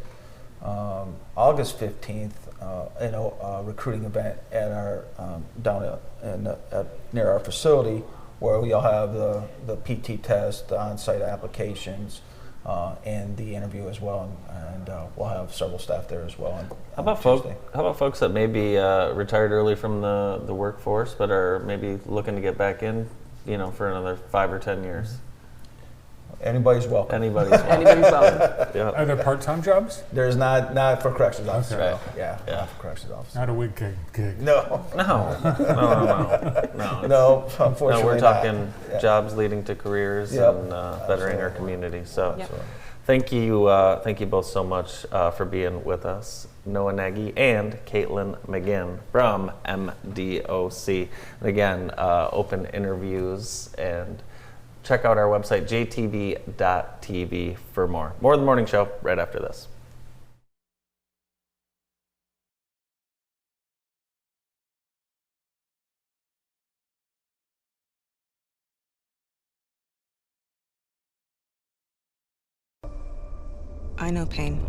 August 15th, a recruiting event at our down near our facility, where we'll have the PT test, the on-site applications, and the interview as well, and we'll have several staff there as well. How about folks that may be retired early from the workforce, but are maybe looking to get back in, for another 5 or 10 years? Anybody's welcome. Anybody's welcome. Yeah. Are there part-time jobs? There's not for corrections officers. Okay. Yeah, not for corrections officers. Not a week gig. No, unfortunately. No, we're talking jobs leading to careers and bettering our community. So, thank you both so much for being with us, Noah Nagy and Caitlin McGinn from MDOC. And again, open interviews, and check out our website, jtv.tv, for more. More of the morning show right after this. I know pain.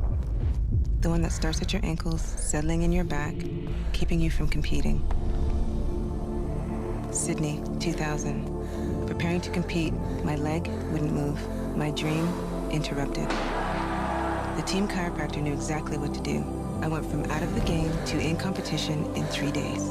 The one that starts at your ankles, settling in your back, keeping you from competing. Sydney, 2000. Preparing to compete, my leg wouldn't move. My dream interrupted. The team chiropractor knew exactly what to do. I went from out of the game to in competition in 3 days.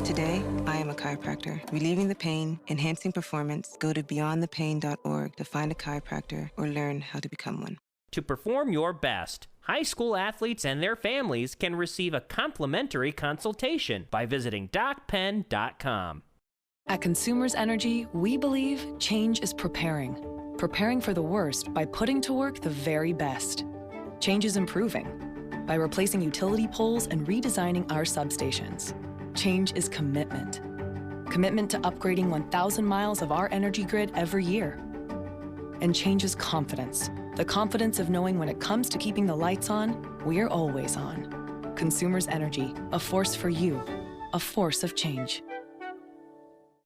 Today, I am a chiropractor. Relieving the pain, enhancing performance. Go to beyondthepain.org to find a chiropractor or learn how to become one. To perform your best, high school athletes and their families can receive a complimentary consultation by visiting docpen.com. At Consumers Energy, we believe change is preparing for the worst by putting to work the very best. Change is improving by replacing utility poles and redesigning our substations. Change is commitment to upgrading 1,000 miles of our energy grid every year. And change is confidence, the confidence of knowing when it comes to keeping the lights on, we're always on. Consumers Energy, a force for you, a force of change.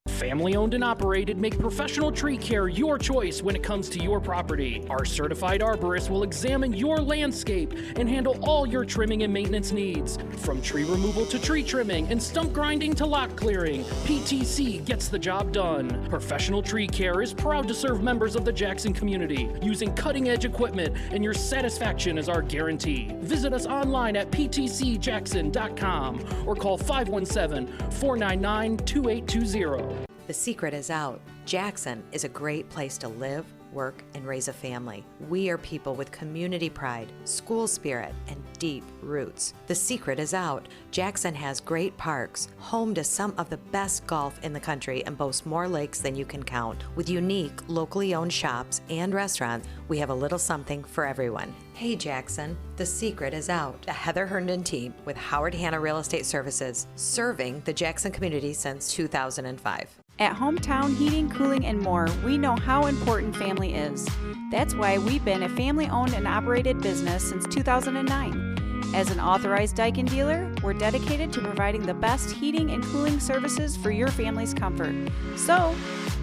Family owned and operated make professional tree care your choice when it comes to your property. Our certified arborist will examine your landscape and handle all your trimming and maintenance needs. From tree removal to tree trimming and stump grinding to lot clearing, PTC gets the job done. Professional Tree Care is proud to serve members of the Jackson community using cutting edge equipment, and your satisfaction is our guarantee. Visit us online at ptcjackson.com or call 517-499-2820. The secret is out. Jackson is a great place to live, work, and raise a family. We are people with community pride, school spirit, and deep roots. The secret is out. Jackson has great parks, home to some of the best golf in the country, and boasts more lakes than you can count. With unique, locally owned shops and restaurants, we have a little something for everyone. Hey Jackson, the secret is out. The Heather Herndon team with Howard Hanna Real Estate Services, serving the Jackson community since 2005. At Hometown Heating, Cooling, and More, we know how important family is. That's why we've been a family-owned and operated business since 2009. As an authorized Daikin dealer, we're dedicated to providing the best heating and cooling services for your family's comfort. So,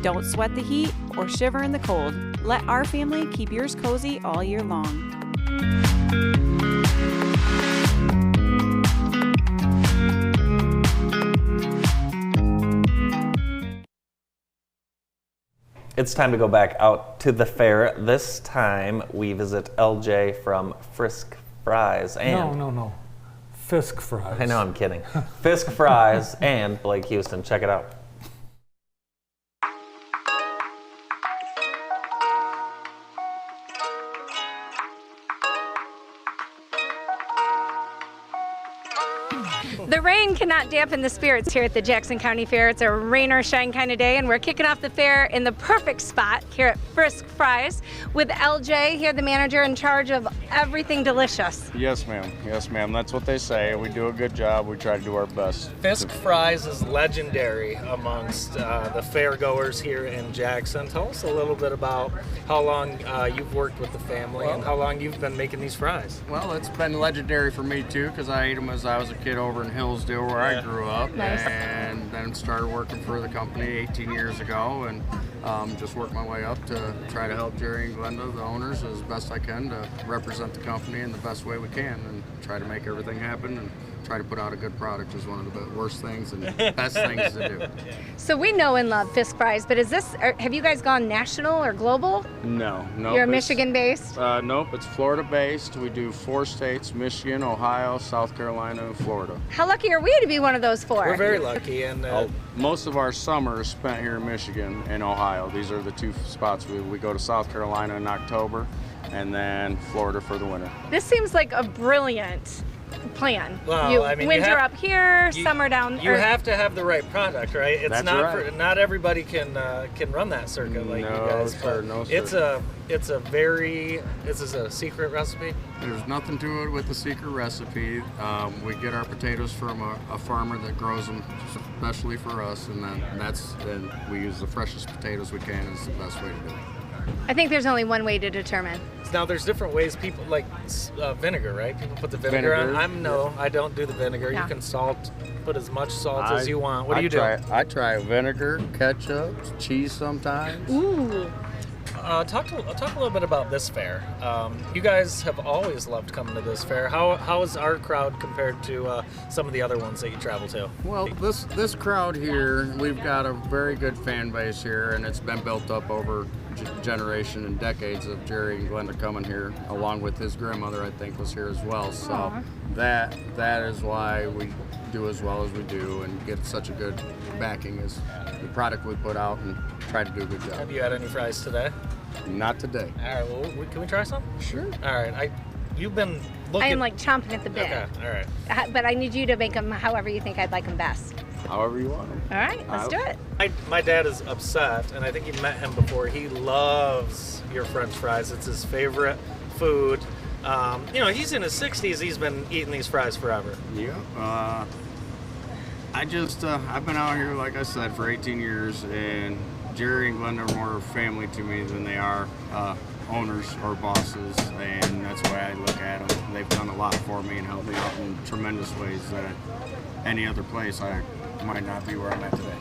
don't sweat the heat or shiver in the cold. Let our family keep yours cozy all year long. It's time to go back out to the fair. This time we visit LJ from Frisk Fries and... No. Fisk Fries. I know, I'm kidding. Fisk Fries and Blake Houston. Check it out. The rain cannot dampen the spirits here at the Jackson County Fair. It's a rain or shine kind of day, and we're kicking off the fair in the perfect spot here at Frisk Fries with LJ here, the manager in charge of everything delicious. Yes, ma'am. Yes, ma'am. That's what they say. We do a good job. We try to do our best. Fisk Fries is legendary amongst the fairgoers here in Jackson. Tell us a little bit about how long you've worked with the family and how long you've been making these fries. Well, it's been legendary for me, too, because I ate them as I was a kid over in Hillsdale, where I grew up. Nice. And then started working for the company 18 years ago, and just worked my way up to try to help Jerry and Glenda, the owners, as best I can to represent the company in the best way we can and try to make everything happen and try to put out a good product is one of the worst things and best things to do. So we know and love Fisk Fries, but have you guys gone national or global? No. You're Michigan-based? Nope, it's Florida-based. We do 4 states, Michigan, Ohio, South Carolina, and Florida. How lucky are we to be one of those 4? We're very lucky. And most of our summer is spent here in Michigan and Ohio. These are the 2 spots. We go to South Carolina in October and then Florida for the winter. This seems like a brilliant plan. Well, I mean, winter up here, summer down. You have to have the right product, right? It's That's not right. not everybody can run that circuit like you guys. No, sir. This is a secret recipe. There's nothing to it with the secret recipe. We get our potatoes from a farmer that grows them especially for us, and then we use the freshest potatoes we can. Is the best way to do it. I think there's only one way to determine. Now there's different ways people like vinegar, right? People put the vinegar on. I don't do the vinegar. No. You can put as much salt as you want. What do you do? I try vinegar, ketchup, cheese sometimes. Ooh. Talk a little bit about this fair. You guys have always loved coming to this fair. How is our crowd compared to some of the other ones that you travel to? Well, this crowd here, we've got a very good fan base here, and it's been built up over generation and decades of Jerry and Glenda coming here, along with his grandmother, I think, was here as well. So that is why we do as well as we do and get such a good backing as the product we put out and try to do a good job. Have you had any fries today? Not today. All right, well, can we try some? Sure. All right, you've been looking... I am like chomping at the bit. Okay, all right. But I need you to make them however you think I'd like them best. However you want them. All right, let's do it. My dad is upset, and I think you met him before. He loves your French fries. It's his favorite food. He's in his 60s. He's been eating these fries forever. Yeah. I've been out here, like I said, for 18 years, and Jerry and Glenda are more family to me than they are owners or bosses, and that's the way I look at them. They've done a lot for me and helped me out in tremendous ways that any other place I might not be where I'm at today.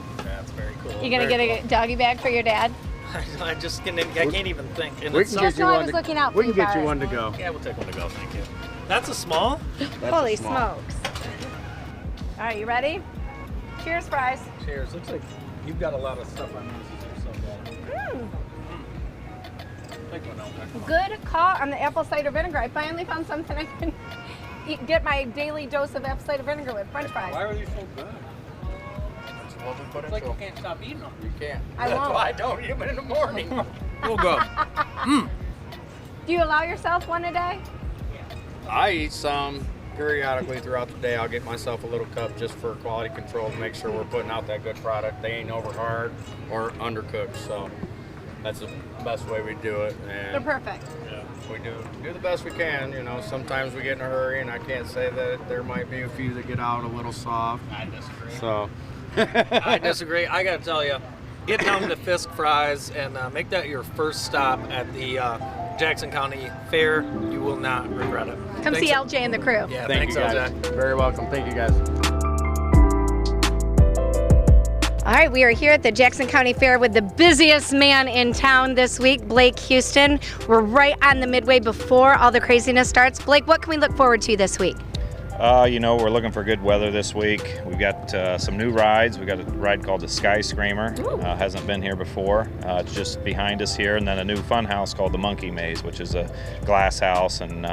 That's very cool. You gonna Very get a doggy bag for your dad? cool. I just can't even think. And We it's can so- get you I one. was To, looking out we for can you get you guys. one to go. Yeah, we'll take one to go. Thank you. That's a small. That's Holy a small. smokes. All right, you ready? Cheers, fries. Cheers. Looks like you've got a lot of stuff on these. These are so good. Take one out there. Good call on the apple cider vinegar. I finally found something I can get my daily dose of apple cider vinegar with. French fries. Why are these so good? That's what we put It's like into you can't stop eating them. You can't. I That's won't. why I don't eat them in the morning. Real good. Do you allow yourself one a day? I eat some periodically throughout the day. I'll get myself a little cup just for quality control to make sure we're putting out that good product. They ain't over hard or undercooked, so that's the best way we do it. They're And perfect. yeah, we do the best we can. You know, sometimes we get in a hurry, and I can't say that there might be a few that get out a little soft. I disagree. So I disagree. I gotta tell you, get down to Fisk Fries and make that your first stop at the Jackson County Fair. You will not regret it. Come see LJ and the crew. Yeah, thank thanks, you guys. LJ. Very welcome. Thank you guys. All right, we are here at the Jackson County Fair with the busiest man in town this week, Blake Houston. We're right on the midway before all the craziness starts. Blake, what can we look forward to this week? We're looking for good weather this week. We've got some new rides. We've got a ride called the Sky Screamer. Hasn't been here before. It's just behind us here. And then a new fun house called the Monkey Maze, which is a glass house, and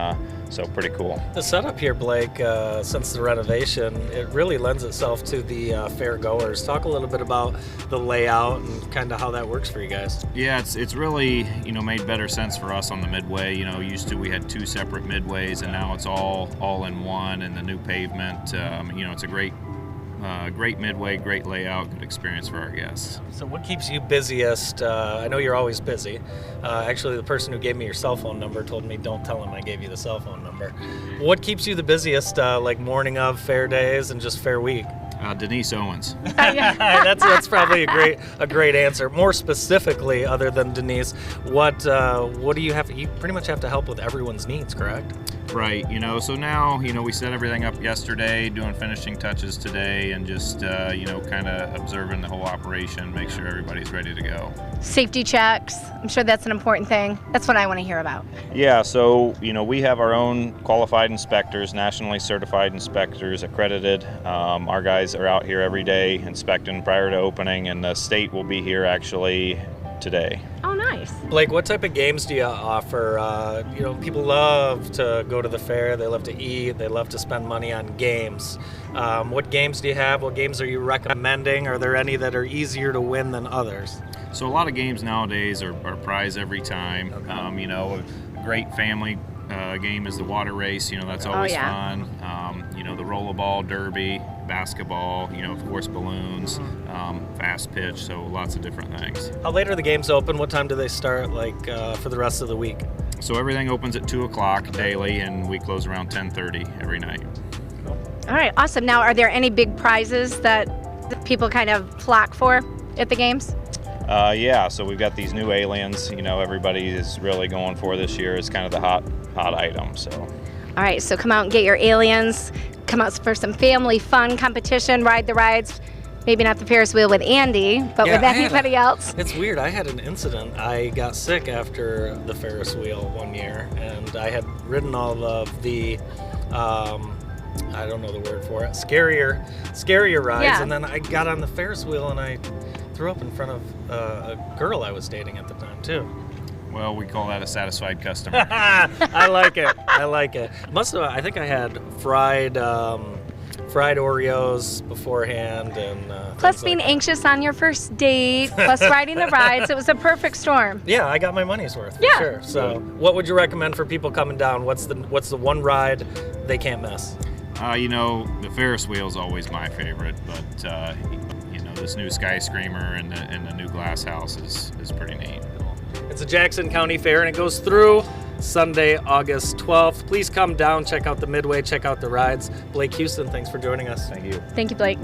so pretty cool. The setup here, Blake, since the renovation, it really lends itself to the fair goers. Talk a little bit about the layout and kind of how that works for you guys. Yeah, it's really made better sense for us on the midway. Used to we had two separate midways, and now it's all in one. And the new pavement, it's a great midway, great layout, good experience for our guests. So what keeps you busiest? I know you're always busy. Actually, the person who gave me your cell phone number told me don't tell him I gave you the cell phone number. What keeps you the busiest, like morning of fair days and just fair week? Denise Owens. That's probably a great answer. More specifically, other than Denise, what do you have? You pretty much have to help with everyone's needs, correct? Right. So now we set everything up yesterday, doing finishing touches today, and just kind of observing the whole operation, make sure everybody's ready to go. Safety checks. I'm sure that's an important thing. That's what I want to hear about. Yeah. So we have our own qualified inspectors, nationally certified inspectors, accredited. Our guys are out here every day inspecting prior to opening, and the state will be here actually today. Oh, nice. Blake, what type of games do you offer? People love to go to the fair. They love to eat. They love to spend money on games. What games do you have? What games are you recommending? Are there any that are easier to win than others? So a lot of games nowadays are prize every time. Okay. A great family game is the water race. That's always fun. The rollerball derby, basketball, of course balloons, fast pitch, so lots of different things. How late are the games open? What time do they start, for the rest of the week? So everything opens at 2 o'clock daily, and we close around 10:30 every night. All right, awesome. Now, are there any big prizes that people kind of flock for at the games? So we've got these new aliens, everybody is really going for this year. It's kind of the hot item, so. All right, so come out and get your aliens. Come out for some family fun competition, ride the rides. Maybe not the Ferris wheel with Andy, but with anybody else. It's weird. I had an incident. I got sick after the Ferris wheel one year, and I had ridden all of the, I don't know the word for it, scarier rides, Yeah. and then I got on the Ferris wheel and I threw up in front of a girl I was dating at the time, too. Well, we call that a satisfied customer. I like it. I think I had fried Oreos beforehand, and Plus being anxious on your first date, plus riding the rides. It was a perfect storm. yeah, I got my money's worth. For Yeah. sure. So, what would you recommend for people coming down? What's the one ride they can't miss? The Ferris wheel is always my favorite, but this new Sky Screamer and the new glass house is pretty neat. It's a Jackson County Fair, and it goes through Sunday, August 12th. Please come down, check out the midway, check out the rides. Blake Houston, thanks for joining us. Thank you. Thank you, Blake.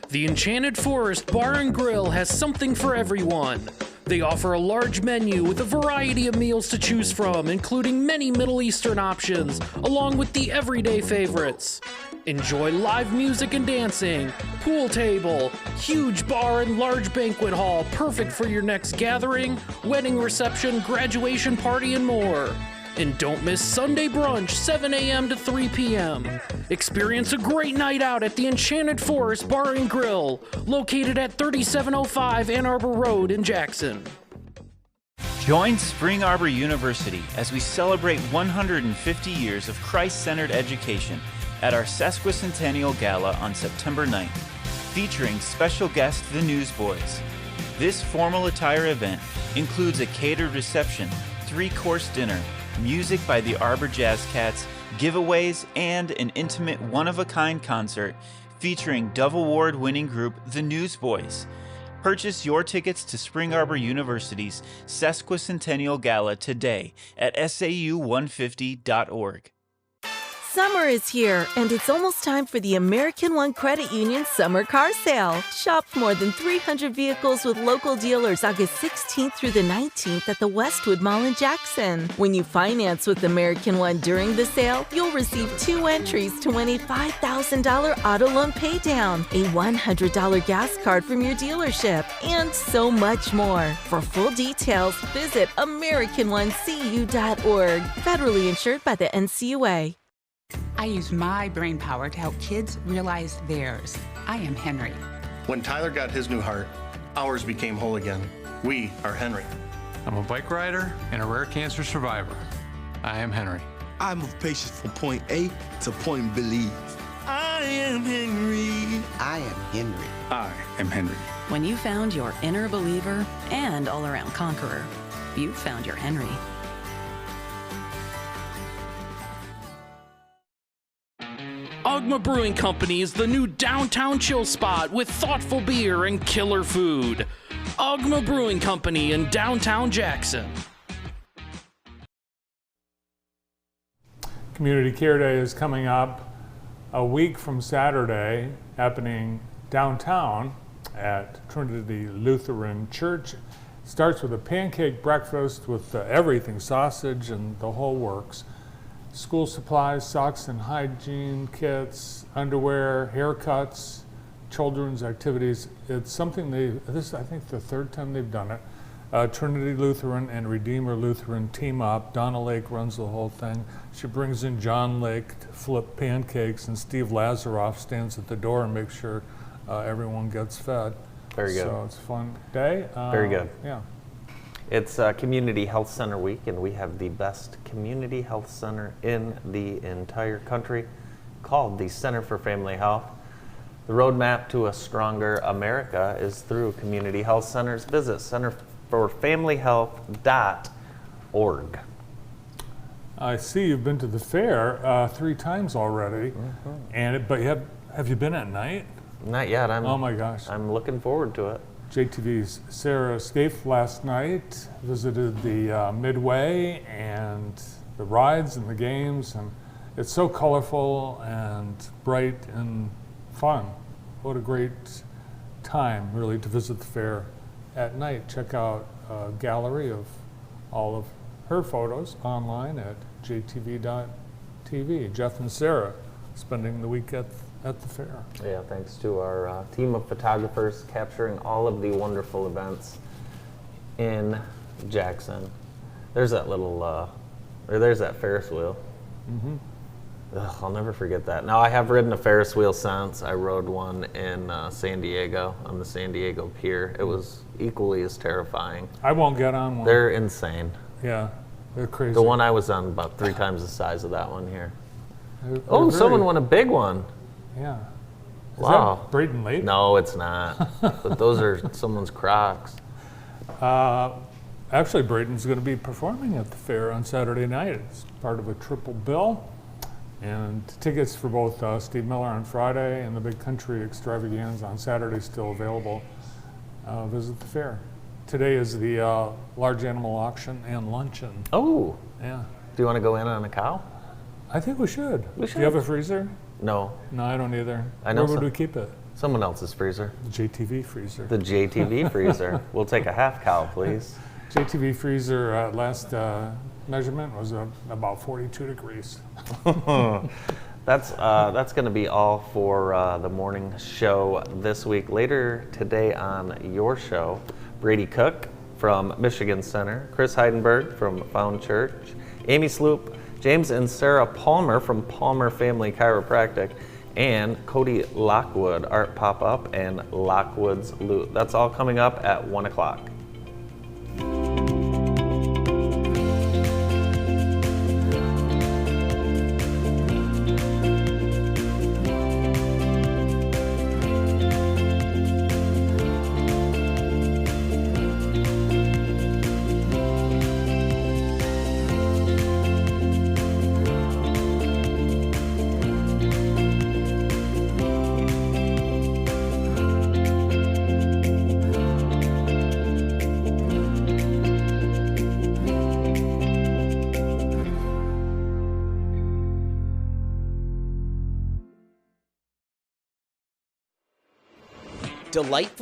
The Enchanted Forest Bar and Grill has something for everyone. They offer a large menu with a variety of meals to choose from, including many Middle Eastern options, along with the everyday favorites. Enjoy live music and dancing, pool table, huge bar and large banquet hall, perfect for your next gathering, wedding reception, graduation party, and more. And don't miss Sunday brunch, 7 a.m. to 3 p.m. Experience a great night out at the Enchanted Forest Bar and Grill, located at 3705 Ann Arbor Road in Jackson. Join Spring Arbor University as we celebrate 150 years of Christ-centered education at our Sesquicentennial Gala on September 9th, featuring special guest the Newsboys. This formal attire event includes a catered reception, 3-course dinner, music by the Arbor Jazz Cats, giveaways, and an intimate one-of-a-kind concert featuring Dove Award-winning group The Newsboys. Purchase your tickets to Spring Arbor University's Sesquicentennial Gala today at sau150.org. Summer is here, and it's almost time for the American One Credit Union Summer Car Sale. Shop more than 300 vehicles with local dealers August 16th through the 19th at the Westwood Mall in Jackson. When you finance with American One during the sale, you'll receive 2 entries to win a $5,000 auto loan paydown, a $100 gas card from your dealership, and so much more. For full details, visit AmericanOneCU.org. Federally insured by the NCUA. I use my brain power to help kids realize theirs. I am Henry. When Tyler got his new heart, ours became whole again. We are Henry. I'm a bike rider and a rare cancer survivor. I am Henry. I move patients from point A to point believe. I am Henry. I am Henry. I am Henry. When you found your inner believer and all-around conqueror, you found your Henry. Ogma Brewing Company is the new downtown chill spot with thoughtful beer and killer food. Ogma Brewing Company in downtown Jackson. Community Care Day is coming up a week from Saturday, happening downtown at Trinity Lutheran Church. It starts with a pancake breakfast with everything, sausage and the whole works. School supplies, socks and hygiene kits, underwear, haircuts, children's activities. It's something this is, I think, the third time they've done it. Trinity Lutheran and Redeemer Lutheran team up. Donna Lake runs the whole thing. She brings in John Lake to flip pancakes, and Steve Lazaroff stands at the door and makes sure everyone gets fed. Very good. So it's a fun day. Very good. Yeah. It's Community Health Center Week, and we have the best community health center in the entire country, called the Center for Family Health. The roadmap to a stronger America is through community health centers. Visit centerforfamilyhealth.org. I see you've been to the fair 3 times already, but have you been at night? Not yet. Oh my gosh! I'm looking forward to it. JTV's Sarah Scaife last night visited the Midway and the rides and the games, and it's so colorful and bright and fun. What a great time, really, to visit the fair at night. Check out a gallery of all of her photos online at jtv.tv. Jeff and Sarah spending the week at the fair. Yeah, thanks to our team of photographers capturing all of the wonderful events in Jackson. There's that little, there's that Ferris wheel. Mm-hmm. I'll never forget that. Now, I have ridden a Ferris wheel since. I rode one in San Diego, on the San Diego Pier. It was equally as terrifying. I won't get on one. They're insane. Yeah, they're crazy. The one I was on, about 3 times the size of that one here. They're someone won a big one. Yeah. Is Wow. that Braden Lake? No, it's not. But those are someone's Crocs. Actually, Braden's going to be performing at the fair on Saturday night. It's part of a triple bill. And tickets for both Steve Miller on Friday and the Big Country Extravaganza on Saturday still available. Visit the fair. Today is the large animal auction and luncheon. Oh. Yeah. Do you want to go in on a cow? I think we should. We should. Do you have a freezer? No. No, I don't either. I know Where would some- we keep it? Someone else's freezer. The JTV freezer. The JTV freezer. We'll take a half cow, please. JTV freezer last measurement was about 42 degrees. That's going to be all for the morning show this week. Later today on your show, Brady Cook from Michigan Center, Chris Heidenberg from Found Church, Amy Sloop, James and Sarah Palmer from Palmer Family Chiropractic, and Cody Lockwood, Art Pop-Up, and Lockwood's Loot. That's all coming up at 1 o'clock. Delightful